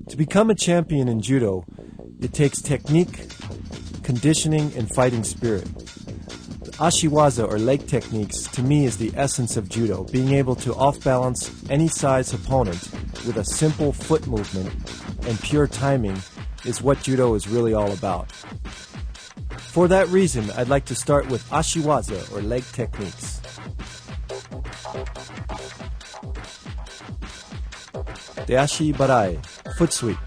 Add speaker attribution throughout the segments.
Speaker 1: To become a champion in judo, it takes technique, conditioning, and fighting spirit. The ashiwaza, or leg techniques, to me is the essence of judo, being able to off-balance any size opponent with a simple foot movement and pure timing is what judo is really all about. For that reason, I'd like to start with ashiwaza, or leg techniques. Deashi barai, foot sweep.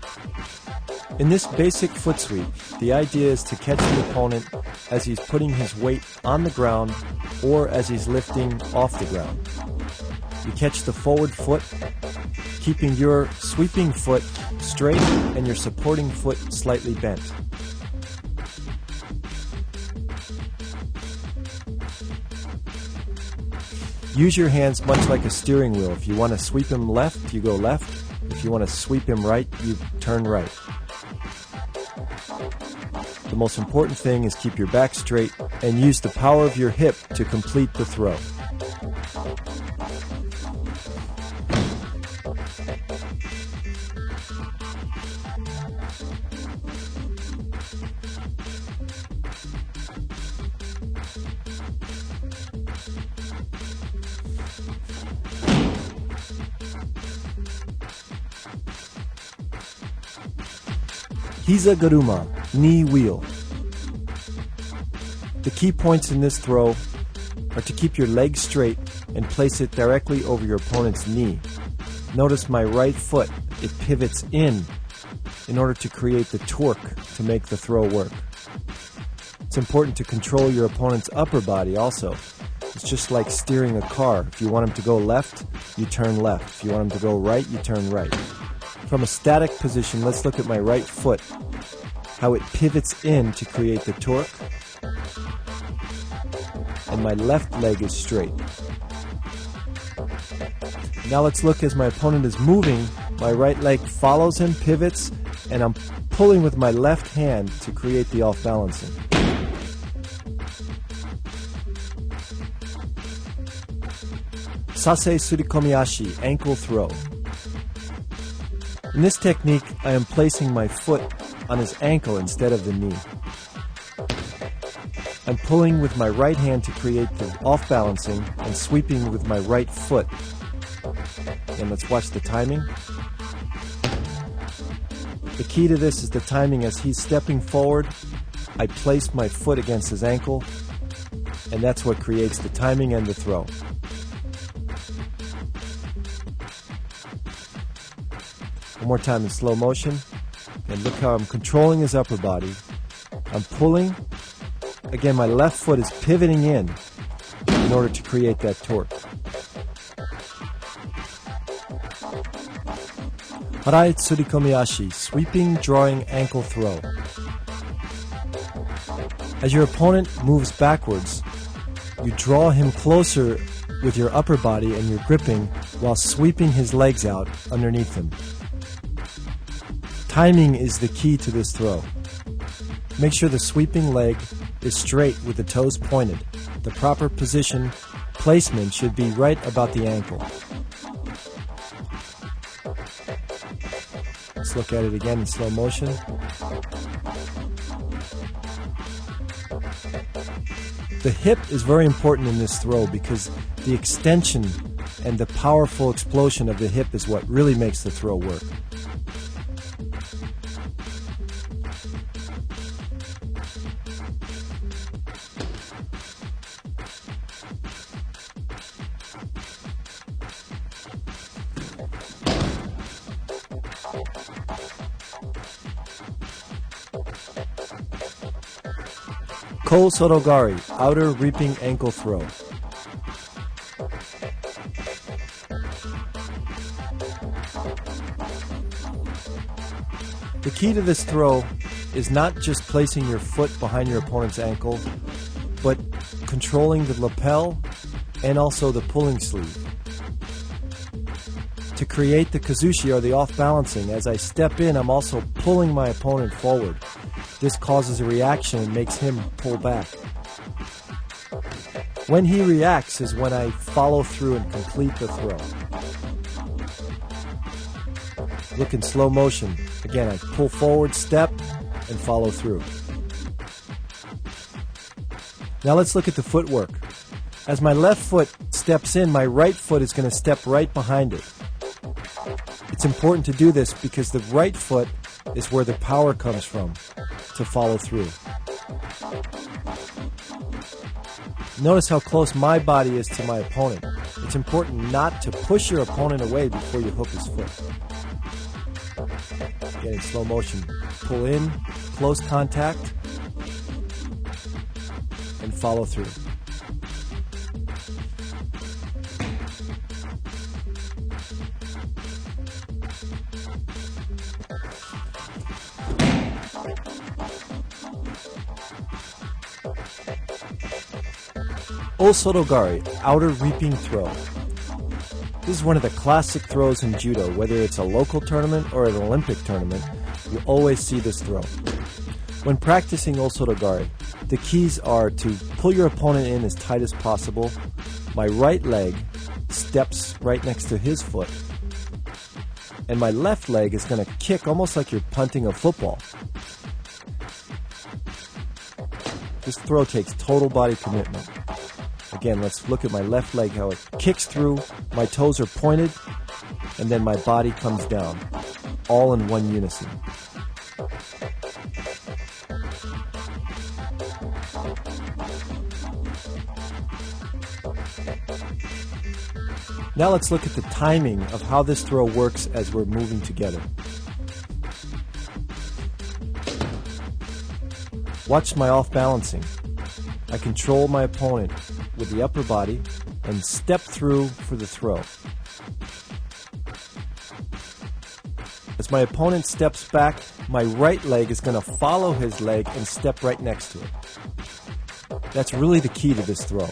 Speaker 1: In this basic foot sweep, the idea is to catch the opponent as he's putting his weight on the ground or as he's lifting off the ground. You catch the forward foot, keeping your sweeping foot straight and your supporting foot slightly bent. Use your hands much like a steering wheel. If you want to sweep him left, you go left. If you want to sweep him right, you turn right. The most important thing is keep your back straight and use the power of your hip to complete the throw. Hiza garuma, knee wheel. The key points in this throw are to keep your leg straight and place it directly over your opponent's knee. Notice my right foot, it pivots in order to create the torque to make the throw work. It's important to control your opponent's upper body also. It's just like steering a car. If you want him to go left, you turn left. If you want him to go right, you turn right. From a static position, let's look at my right foot, how it pivots in to create the torque, and my left leg is straight. Now let's look as my opponent is moving, my right leg follows him, pivots, and I'm pulling with my left hand to create the off-balancing. Sase surikomiashi, ankle throw. In this technique, I am placing my foot on his ankle instead of the knee. I'm pulling with my right hand to create the off-balancing and sweeping with my right foot. And let's watch the timing. The key to this is the timing. As he's stepping forward, I place my foot against his ankle, and that's what creates the timing and the throw. One more time in slow motion, and look how I'm controlling his upper body. I'm pulling. Again, my left foot is pivoting in order to create that torque. Harai tsurikomiashi, sweeping, drawing ankle throw. As your opponent moves backwards, you draw him closer with your upper body and you're gripping while sweeping his legs out underneath him. Timing is the key to this throw. Make sure the sweeping leg is straight with the toes pointed. The proper position placement should be right about the ankle. Let's look at it again in slow motion. The hip is very important in this throw because the extension and the powerful explosion of the hip is what really makes the throw work. Ko Sorogari, outer reaping ankle throw. The key to this throw is not just placing your foot behind your opponent's ankle, but controlling the lapel and also the pulling sleeve. To create the kazushi or the off-balancing, as I step in, I'm also pulling my opponent forward. This causes a reaction and makes him pull back. When he reacts is when I follow through and complete the throw. Look in slow motion. Again, I pull forward, step, and follow through. Now let's look at the footwork. As my left foot steps in, my right foot is going to step right behind it. It's important to do this because the right foot is where the power comes from to follow through. Notice how close my body is to my opponent. It's important not to push your opponent away before you hook his foot. Again, in slow motion, pull in, close contact, and follow through. Osotogari, outer reaping throw. This is one of the classic throws in judo. Whether it's a local tournament or an Olympic tournament, you always see this throw. When practicing Osotogari, the keys are to pull your opponent in as tight as possible. My right leg steps right next to his foot, and my left leg is going to kick almost like you're punting a football. This throw takes total body commitment. Again, let's look at my left leg, how it kicks through, my toes are pointed, and then my body comes down, all in one unison. Now let's look at the timing of how this throw works as we're moving together. Watch my off-balancing. I control my opponent with the upper body and step through for the throw. As my opponent steps back, my right leg is going to follow his leg and step right next to it. That's really the key to this throw.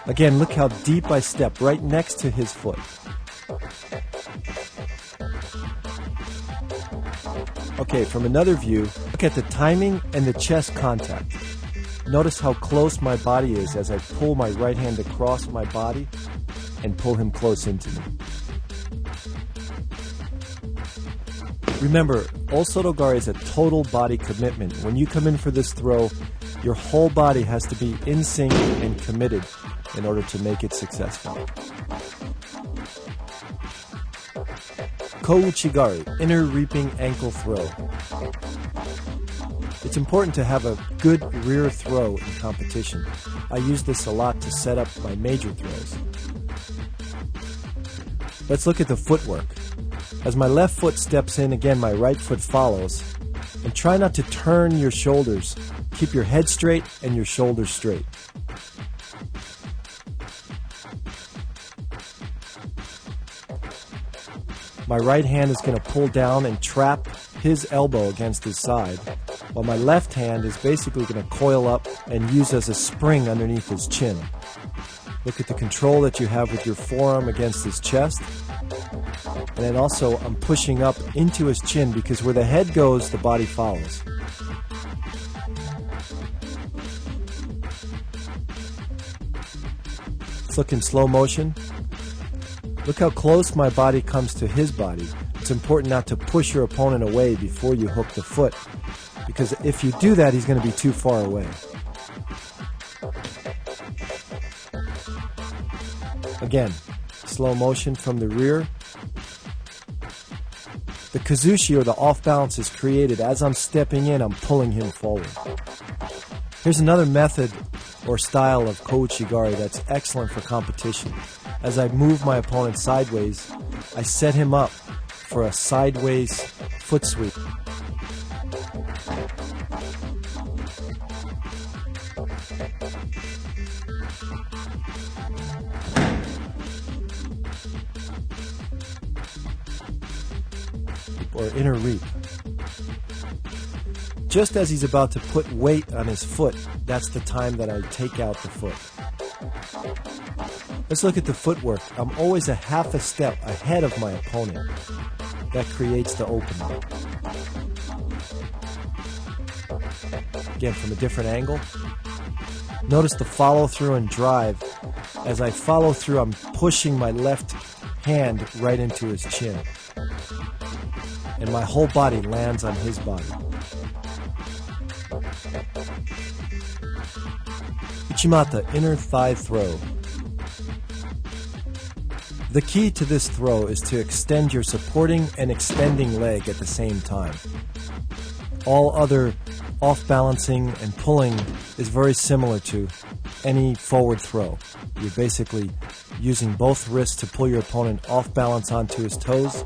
Speaker 1: Again, look how deep I step right next to his foot. Okay, from another view, look at the timing and the chest contact. Notice how close my body is as I pull my right hand across my body and pull him close into me. Remember, Osotogari is a total body commitment. When you come in for this throw, your whole body has to be in sync and committed in order to make it successful. Kouchigari, inner reaping ankle throw. It's important to have a good rear throw in competition. I use this a lot to set up my major throws. Let's look at the footwork. As my left foot steps in, again my right foot follows. And try not to turn your shoulders. Keep your head straight and your shoulders straight. My right hand is going to pull down and trap his elbow against his side, while my left hand is basically going to coil up and use as a spring underneath his chin. Look at the control that you have with your forearm against his chest. And then also I'm pushing up into his chin because where the head goes, the body follows. Let's look in slow motion. Look how close my body comes to his body. It's important not to push your opponent away before you hook the foot, because if you do that, he's going to be too far away. Again, slow motion from the rear. The kazushi, or the off balance, is created as I'm stepping in, I'm pulling him forward. Here's another method or style of kouchigari that's excellent for competition. As I move my opponent sideways, I set him up for a sideways foot sweep. Or inner reap. Just as he's about to put weight on his foot, that's the time that I take out the foot. Let's look at the footwork. I'm always a half a step ahead of my opponent. That creates the opening. Again, from a different angle. Notice the follow through and drive. As I follow through, I'm pushing my left hand right into his chin. and my whole body lands on his body. Uchimata, inner thigh throw. The key to this throw is to extend your supporting and extending leg at the same time. All other off-balancing and pulling is very similar to any forward throw. You're basically using both wrists to pull your opponent off balance onto his toes,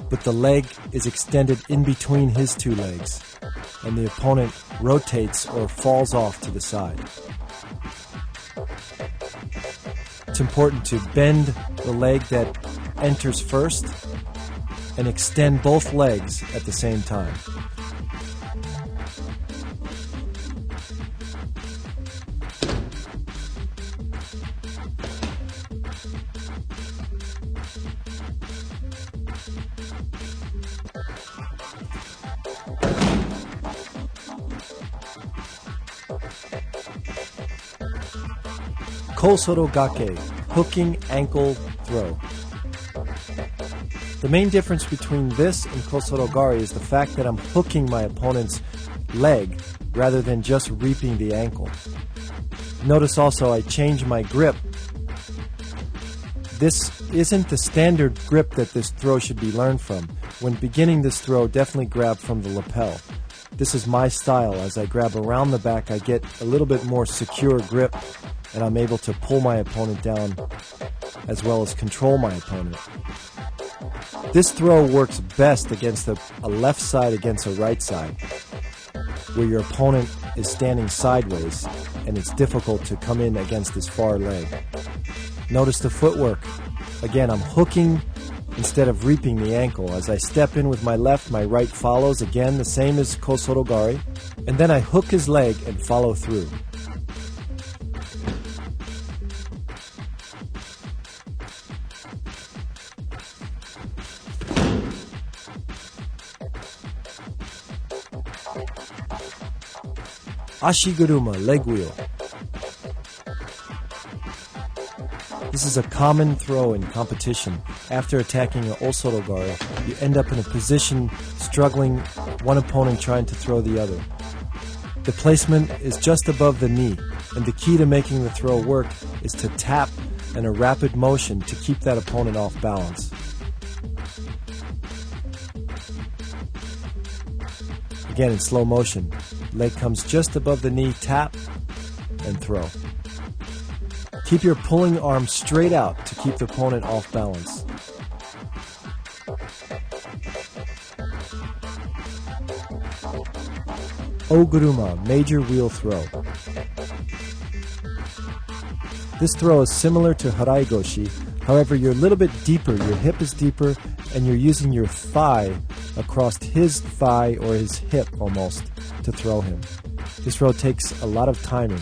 Speaker 1: but the leg is extended in between his two legs, and the opponent rotates or falls off to the side. It's important to bend the leg that enters first and extend both legs at the same time. Kosoro gake, hooking ankle throw. The main difference between this and kosorogari is the fact that I'm hooking my opponent's leg rather than just reaping the ankle. Notice also I change my grip. This isn't the standard grip that this throw should be learned from. When beginning this throw, definitely grab from the lapel. This is my style. As I grab around the back, I get a little bit more secure grip, and I'm able to pull my opponent down as well as control my opponent. This throw works best against a left side against a right side, where your opponent is standing sideways and it's difficult to come in against his far leg. Notice the footwork. Again, I'm hooking instead of reaping the ankle. As I step in with my left, my right follows. Again, the same as kosorogari. And then I hook his leg and follow through. Ashiguruma, leg wheel. This is a common throw in competition. After attacking an osorogari, you end up in a position struggling, one opponent trying to throw the other. The placement is just above the knee, and the key to making the throw work is to tap in a rapid motion to keep that opponent off balance. Again, in slow motion. Leg comes just above the knee, tap, and throw. Keep your pulling arm straight out to keep the opponent off balance. Oguruma, major wheel throw. This throw is similar to haraigoshi, however you're a little bit deeper, your hip is deeper, and you're using your thigh across his thigh or his hip almost to throw him. This throw takes a lot of timing.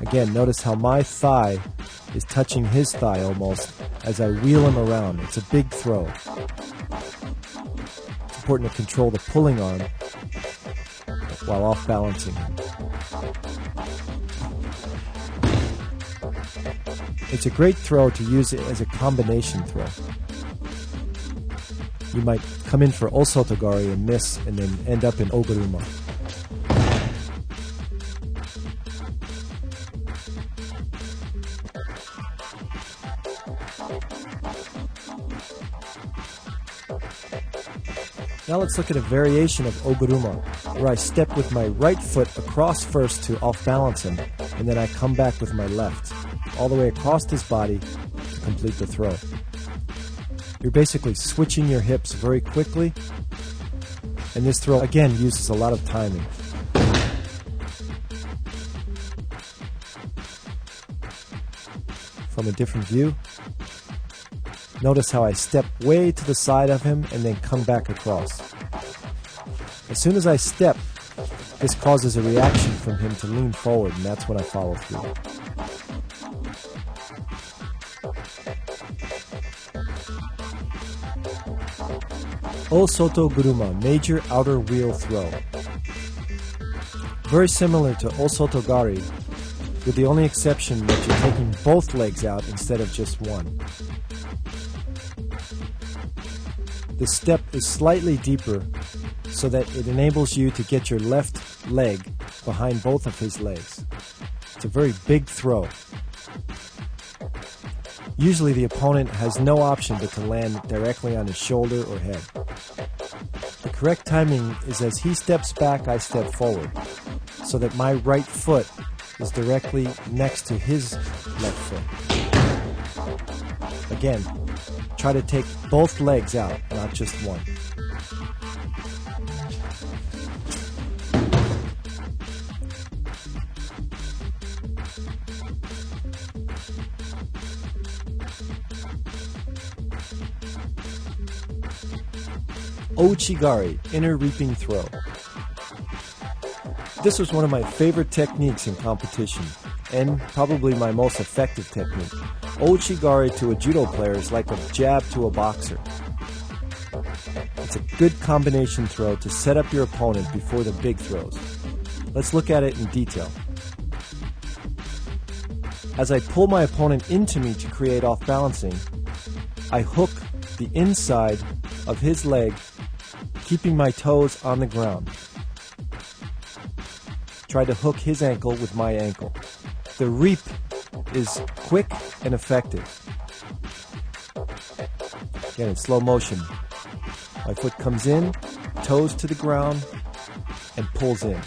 Speaker 1: Again, notice how my thigh is touching his thigh almost as I wheel him around. It's a big throw. It's important to control the pulling arm while off balancing him. It's a great throw to use it as a combination throw. You might come in for osotogari and miss and then end up in oguruma. Now let's look at a variation of oguruma, where I step with my right foot across first to off-balance him, and then I come back with my left, all the way across his body to complete the throw. You're basically switching your hips very quickly, and this throw, again, uses a lot of timing. From a different view, notice how I step way to the side of him and then come back across. As soon as I step, this causes a reaction from him to lean forward, and that's when I follow through. Osoto Guruma, major outer wheel throw. Very similar to Osotogari, with the only exception that you're taking both legs out instead of just one. The step is slightly deeper so that it enables you to get your left leg behind both of his legs. It's a very big throw. Usually the opponent has no option but to land directly on his shoulder or head. The correct timing is as he steps back, I step forward, so that my right foot is directly next to his left foot. Again, try to take both legs out, not just one. Ouchigari, inner reaping throw. This was one of my favorite techniques in competition, and probably my most effective technique. Ouchigari to a judo player is like a jab to a boxer. It's a good combination throw to set up your opponent before the big throws. Let's look at it in detail. As I pull my opponent into me to create off-balancing, I hook the inside of his leg, keeping my toes on the ground. Try to hook his ankle with my ankle. The reap is quick and effective. Again, in slow motion. My foot comes in, toes to the ground, and pulls in.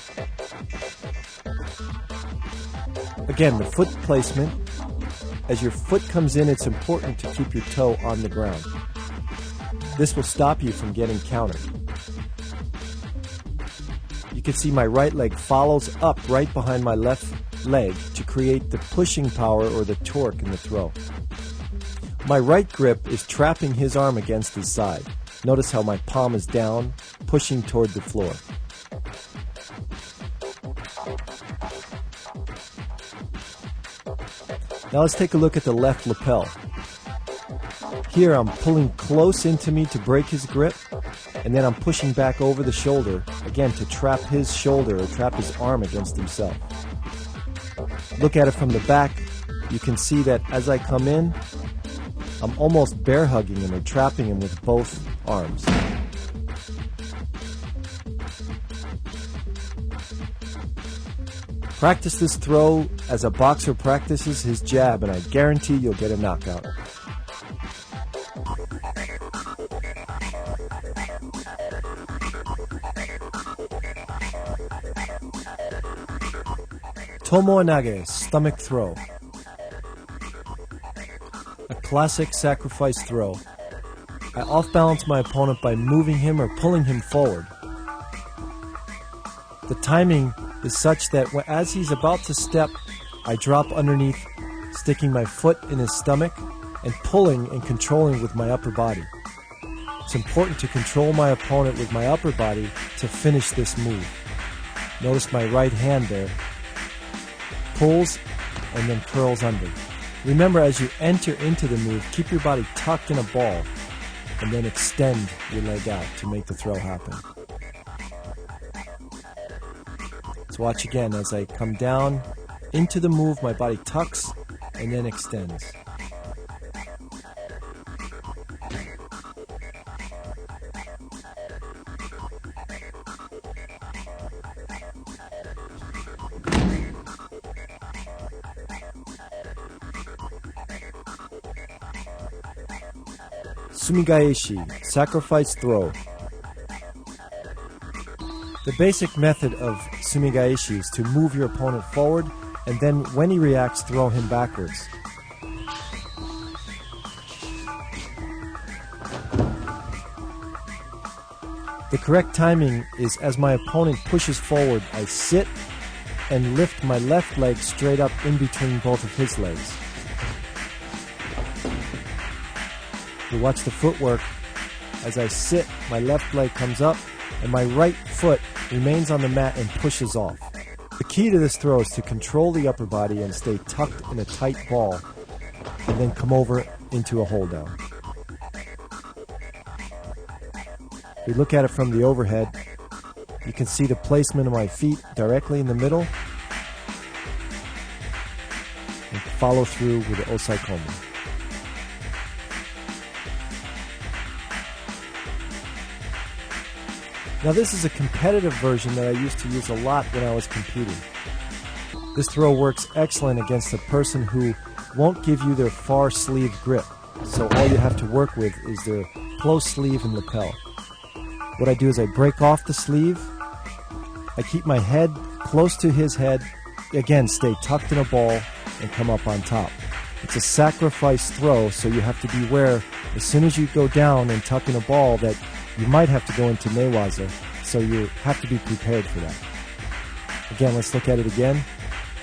Speaker 1: Again, the foot placement. As your foot comes in, it's important to keep your toe on the ground. This will stop you from getting countered. You can see my right leg follows up right behind my left leg to create the pushing power or the torque in the throw. My right grip is trapping his arm against his side. Notice how my palm is down, pushing toward the floor. Now let's take a look at the left lapel. Here I'm pulling close into me to break his grip, and then I'm pushing back over the shoulder, again to trap his shoulder or trap his arm against himself. Look at it from the back. You can see that as I come in, I'm almost bear hugging him or trapping him with both arms. Practice this throw as a boxer practices his jab, and I guarantee you'll get a knockout. Tomoe nage, stomach throw. A classic sacrifice throw. I off-balance my opponent by moving him or pulling him forward. The timing is such that as he's about to step, I drop underneath, sticking my foot in his stomach and pulling and controlling with my upper body. It's important to control my opponent with my upper body to finish this move. Notice my right hand there. Pulls and then curls under. Remember, as you enter into the move, keep your body tucked in a ball and then extend your leg out to make the throw happen. Let's watch again. As I come down into the move, my body tucks and then extends. Sumigaeshi, sacrifice throw. The basic method of sumigaeshi is to move your opponent forward and then when he reacts, throw him backwards. The correct timing is as my opponent pushes forward, I sit and lift my left leg straight up in between both of his legs. You watch the footwork. As I sit, my left leg comes up and my right foot remains on the mat and pushes off. The key to this throw is to control the upper body and stay tucked in a tight ball and then come over into a hold down. If we look at it from the overhead, you can see the placement of my feet directly in the middle. follow through with the osaikomi. Now this is a competitive version that I used to use a lot when I was competing. This throw works excellent against a person who won't give you their far sleeve grip, so all you have to work with is their close sleeve and lapel. What I do is I break off the sleeve, I keep my head close to his head, again stay tucked in a ball and come up on top. It's a sacrifice throw, so you have to beware as soon as you go down and tuck in a ball that you might have to go into newaza, so you have to be prepared for that. Again, let's look at it again.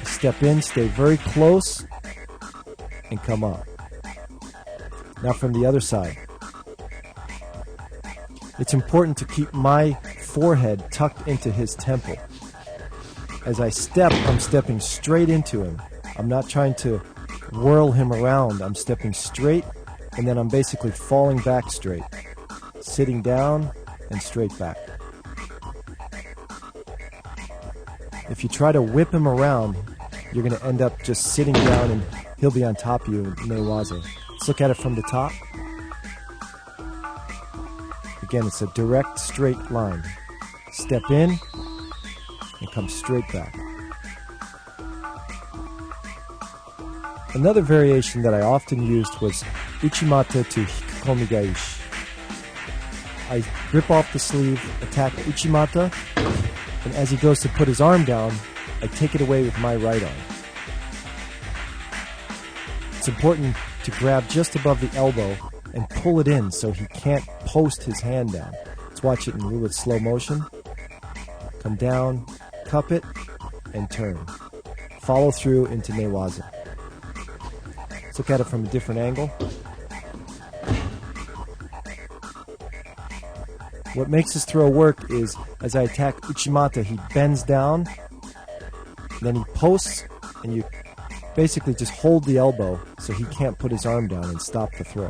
Speaker 1: Step in, stay very close, and come up. Now from the other side. It's important to keep my forehead tucked into his temple. As I step, I'm stepping straight into him. I'm not trying to whirl him around. I'm stepping straight, and then I'm basically falling back straight. Sitting down and straight back. If you try to whip him around, you're going to end up just sitting down and he'll be on top of you in newaza. Let's look at it from the top. Again, it's a direct straight line. Step in and come straight back. Another variation that I often used was uchimata to hikukomi gaishi. I rip off the sleeve, attack uchimata, and as he goes to put his arm down, I take it away with my right arm. It's important to grab just above the elbow and pull it in so he can't post his hand down. Let's watch it in a little bit slow motion. Come down, cup it, and turn. Follow through into newaza. Let's look at it from a different angle. What makes this throw work is, as I attack uchimata, he bends down, then he posts, and you basically just hold the elbow so he can't put his arm down and stop the throw.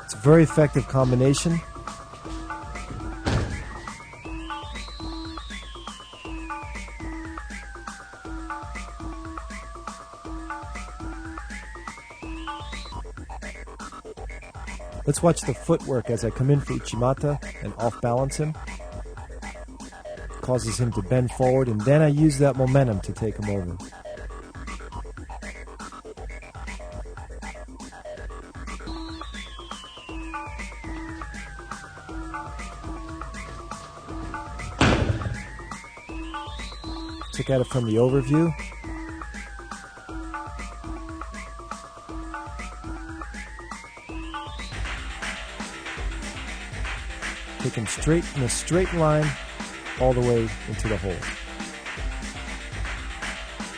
Speaker 1: It's a very effective combination. Let's watch the footwork as I come in for uchimata and off-balance him. Causes him to bend forward, and then I use that momentum to take him over. Let's look at it from the overview. Take him straight in a straight line all the way into the hole.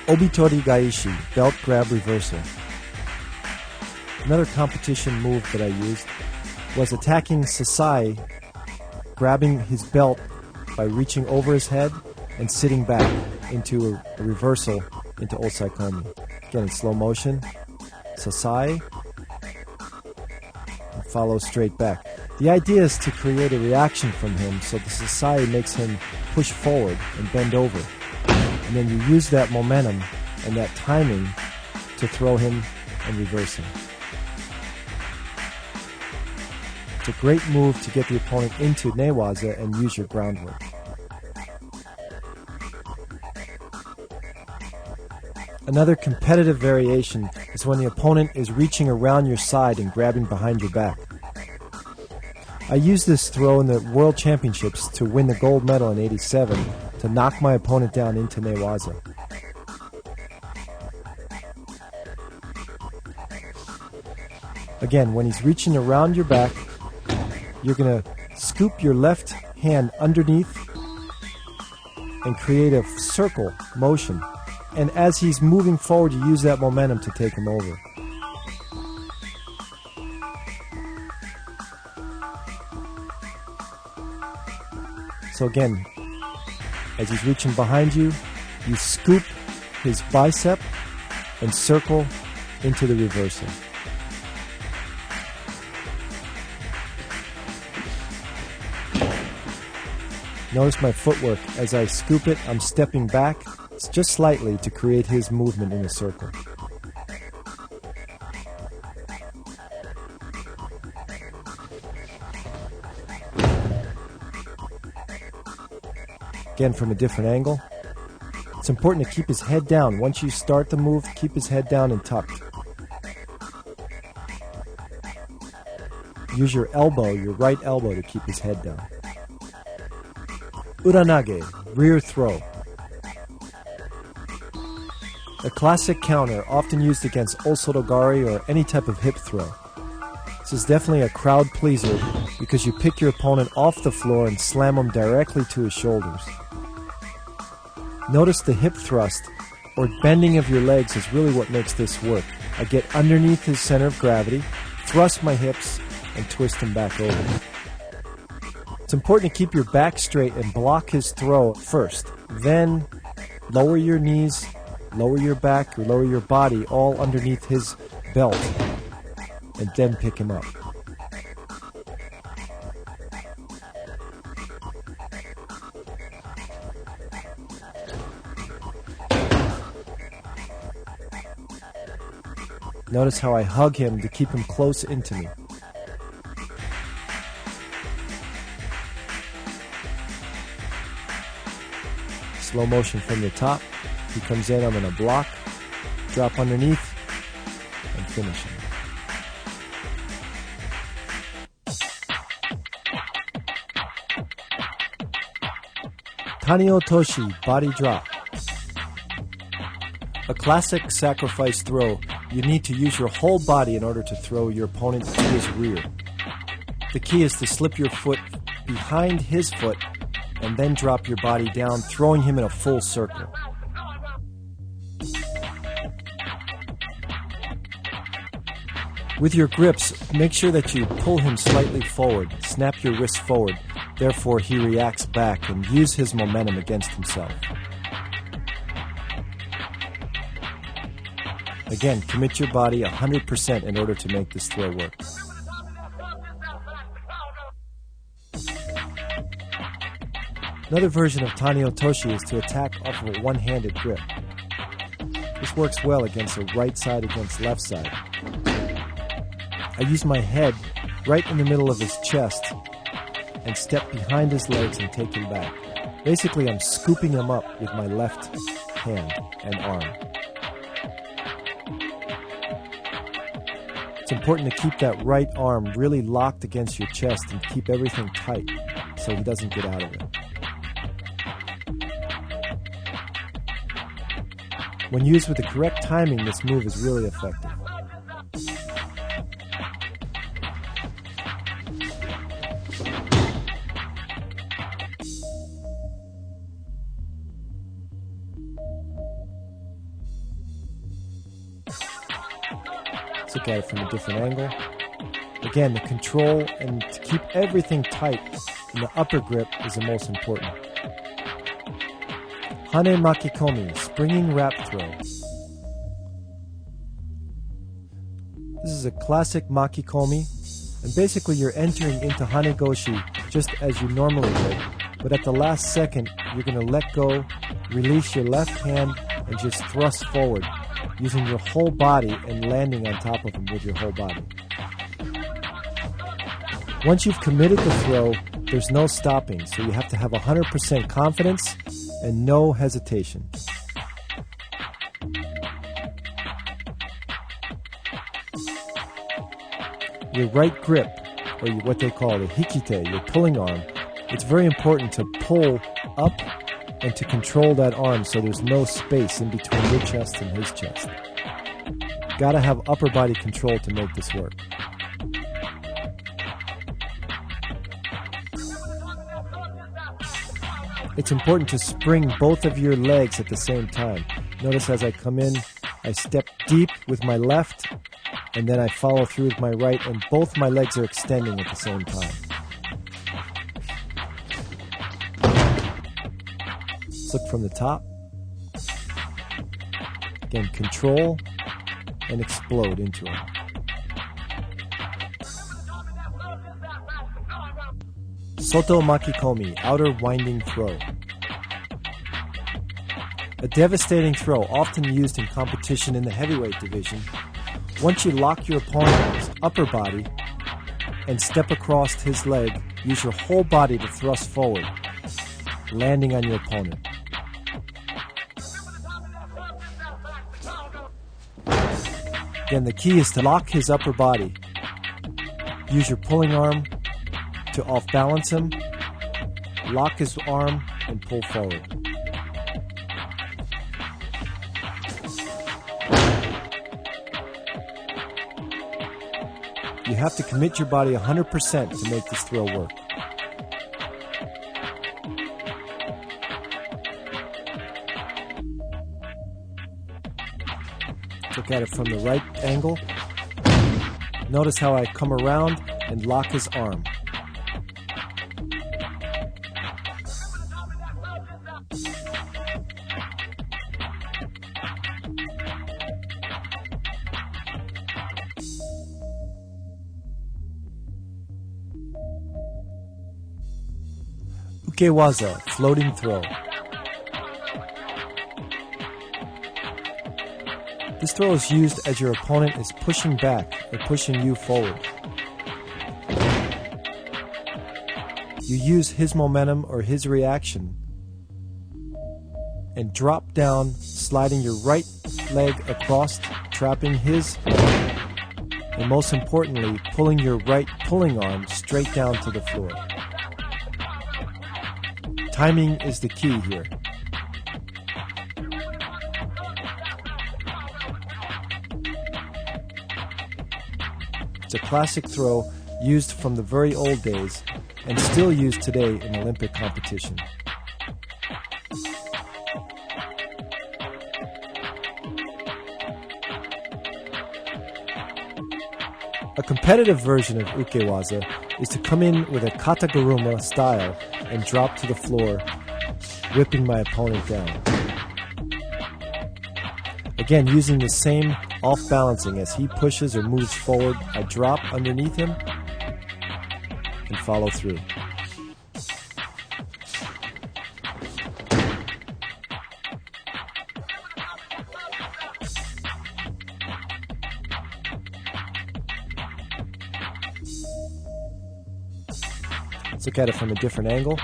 Speaker 1: Obitori Gaishi, belt grab reversal. Another competition move that I used was attacking Sasai, grabbing his belt by reaching over his head and sitting back into a reversal into osaikomi. Again, in slow motion. Sasai, and follow straight back. The idea is to create a reaction from him so the Sasai makes him push forward and bend over. And then you use that momentum and that timing to throw him and reverse him. It's a great move to get the opponent into newaza and use your groundwork. Another competitive variation is when the opponent is reaching around your side and grabbing behind your back. I used this throw in the World Championships to win the gold medal in '87 to knock my opponent down into newaza. Again, when he's reaching around your back, you're going to scoop your left hand underneath and create a circle motion. And as he's moving forward, you use that momentum to take him over. So again, as he's reaching behind you, you scoop his bicep and circle into the reversal. Notice my footwork. As I scoop it, I'm stepping back just slightly to create his movement in a circle. Again, from a different angle. It's important to keep his head down. Once you start the move, keep his head down and tucked. Use your elbow, your right elbow, to keep his head down. Uranage, rear throw. A classic counter, often used against osorogari or any type of hip throw. This is definitely a crowd pleaser because you pick your opponent off the floor and slam him directly to his shoulders. Notice the hip thrust, or bending of your legs, is really what makes this work. I get underneath his center of gravity, thrust my hips, and twist him back over. It's important to keep your back straight and block his throw first. Then lower your knees, lower your back, or lower your body all underneath his belt, and then pick him up. Notice how I hug him to keep him close into me. Slow motion from the top. He comes in, I'm going to block, drop underneath, and finish him. Tani Otoshi, body drop. A classic sacrifice throw. You need to use your whole body in order to throw your opponent to his rear. The key is to slip your foot behind his foot and then drop your body down, throwing him in a full circle. With your grips, make sure that you pull him slightly forward, snap your wrist forward, therefore he reacts back, and use his momentum against himself. Again, commit your body 100% in order to make this throw work. Another version of Tani Otoshi is to attack off of a one-handed grip. This works well against a right side against left side. I use my head right in the middle of his chest and step behind his legs and take him back. Basically, I'm scooping him up with my left hand and arm. It's important to keep that right arm really locked against your chest and keep everything tight so he doesn't get out of it. When used with the correct timing, this move is really effective. Let's look at it from a different angle. Again, the control and to keep everything tight in the upper grip is the most important. Hane Makikomi, springing wrap throw. This is a classic Makikomi, and basically you're entering into Hanegoshi just as you normally would, but at the last second you're going to let go, release your left hand, and just thrust forward, using your whole body and landing on top of him with your whole body. Once you've committed the throw, there's no stopping, so you have to have 100% confidence and no hesitation. Your right grip, or what they call the hikite, your pulling arm, it's very important to pull up and to control that arm so there's no space in between your chest and his chest. Gotta have upper body control to make this work. It's important to spring both of your legs at the same time. Notice as I come in, I step deep with my left, and then I follow through with my right, and both my legs are extending at the same time. Let's look from the top. Again, control and explode into him. Soto makikomi, outer winding throw. A devastating throw, often used in competition in the heavyweight division. Once you lock your opponent's upper body and step across his leg, use your whole body to thrust forward, landing on your opponent. Again, the key is to lock his upper body. Use your pulling arm to off-balance him, lock his arm, and pull forward. You have to commit your body 100% to make this throw work. Look at it from the right angle. Notice how I come around and lock his arm. Ukewaza, floating throw. This throw is used as your opponent is pushing back or pushing you forward. You use his momentum or his reaction and drop down, sliding your right leg across, trapping his, and most importantly, pulling your right pulling arm straight down to the floor. Timing is the key here. It's a classic throw used from the very old days and still used today in Olympic competition. A competitive version of ukewaza is to come in with a kataguruma style and drop to the floor, whipping my opponent down. Again, using the same off-balancing as he pushes or moves forward, I drop underneath him and follow through. Let's look at it from a different angle.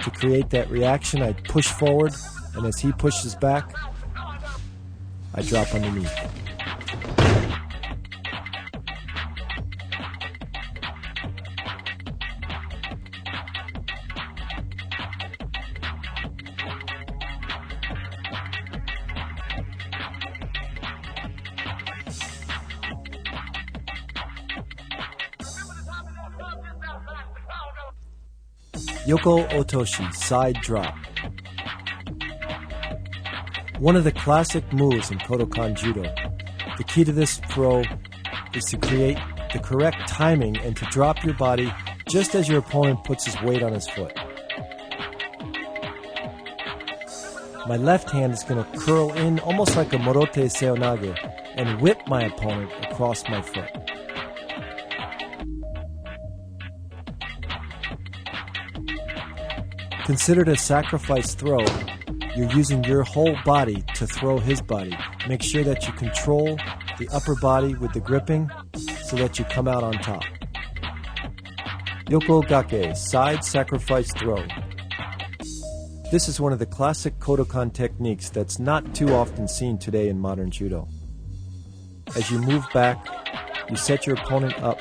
Speaker 1: To create that reaction, I push forward, and as he pushes back, I drop underneath. Yoko Otoshi, side drop. One of the classic moves in Kodokan Judo. The key to this throw is to create the correct timing and to drop your body just as your opponent puts his weight on his foot. My left hand is going to curl in almost like a morote seonage and whip my opponent across my foot. Considered a sacrifice throw, you're using your whole body to throw his body. Make sure that you control the upper body with the gripping so that you come out on top. Yoko Gake, side sacrifice throw. This is one of the classic Kodokan techniques that's not too often seen today in modern judo. As you move back, you set your opponent up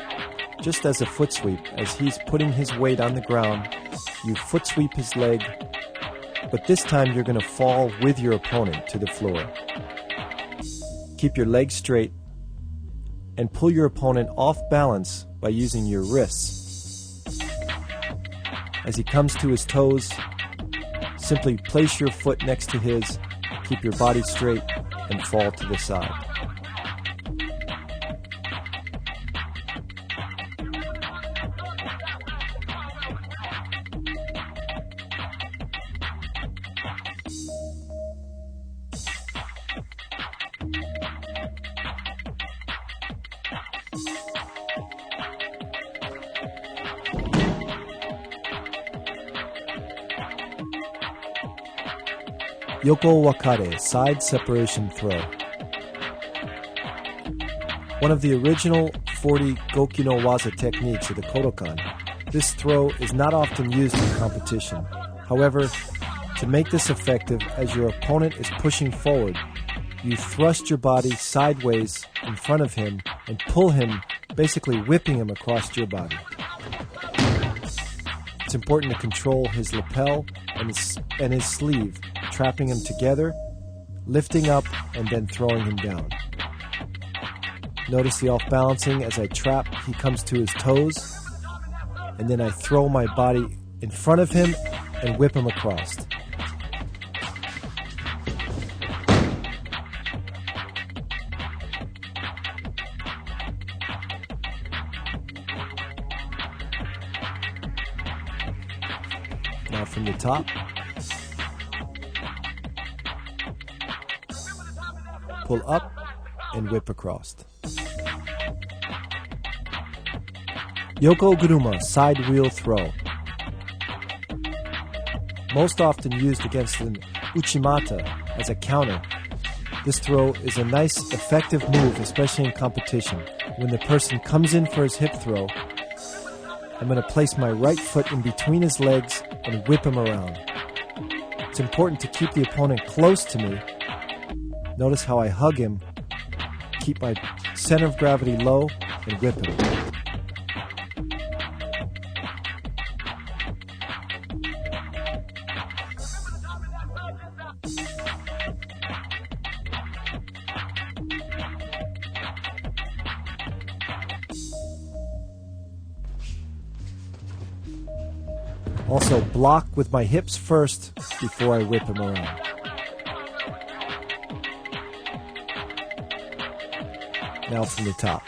Speaker 1: just as a foot sweep. As he's putting his weight on the ground, you foot sweep his leg, but this time you're going to fall with your opponent to the floor. Keep your legs straight and pull your opponent off balance by using your wrists. As he comes to his toes, simply place your foot next to his, keep your body straight, and fall to the side. Yoko Wakare, side separation throw. One of the original 40 Goki no Waza techniques of the Kodokan, this throw is not often used in competition. However, to make this effective, as your opponent is pushing forward, you thrust your body sideways in front of him and pull him, basically whipping him across your body. It's important to control his lapel and his sleeve, trapping him together, lifting up, and then throwing him down. Notice the off-balancing as I trap, he comes to his toes, and then I throw my body in front of him and whip him across. Now from the top, pull up and whip across. Yoko Guruma, side wheel throw. Most often used against an uchimata as a counter, this throw is a nice, effective move, especially in competition. When the person comes in for his hip throw, I'm going to place my right foot in between his legs and whip him around. It's important to keep the opponent close to me. Notice how I hug him, keep my center of gravity low, and whip him. Also, block with my hips first before I whip him around. Now from the top.